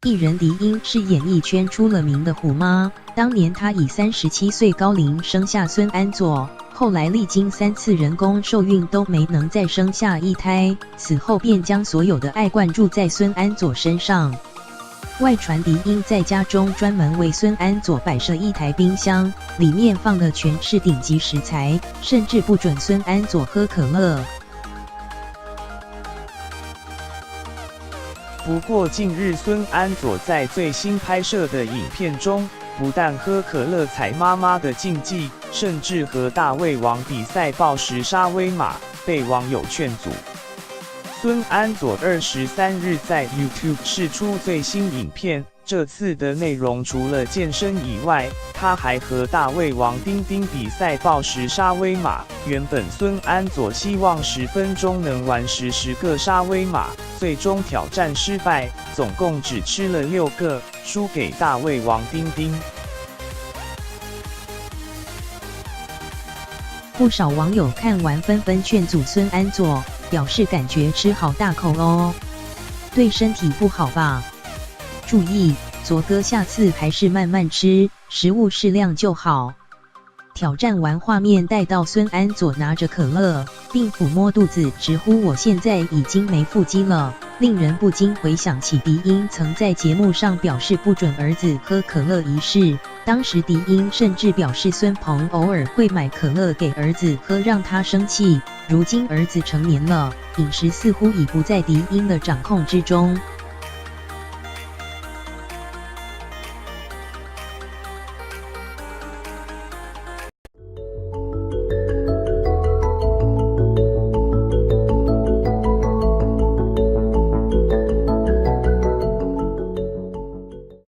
艺人迪英是演艺圈出了名的虎妈，当年她以37岁高龄生下孙安佐，后来历经3次人工受孕都没能再生下一胎，此后便将所有的爱灌注在孙安佐身上。外传迪英在家中专门为孙安佐摆设一台冰箱，里面放的全是顶级食材，甚至不准孙安佐喝可乐。不过近日孙安佐在最新拍摄的影片中，不但喝可乐踩妈妈的禁忌，甚至和大胃王比赛暴食沙威玛，被网友劝阻。孙安佐23日在 YouTube 释出最新影片，这次的内容除了健身以外，他还和大胃王丁丁比赛暴食沙威玛。原本孙安佐希望10分钟能完食10个沙威玛，最终挑战失败，总共只吃了6个，输给大胃王丁丁。不少网友看完纷纷劝阻孙安佐，表示感觉吃好大口哦，对身体不好吧？注意，佐哥下次还是慢慢吃，食物适量就好。挑战完画面带到孙安佐拿着可乐，并抚摸肚子，直呼我现在已经没腹肌了，令人不禁回想起迪英曾在节目上表示不准儿子喝可乐一事。当时迪英甚至表示孙鹏偶尔会买可乐给儿子喝，让他生气。如今儿子成年了，饮食似乎已不在迪英的掌控之中。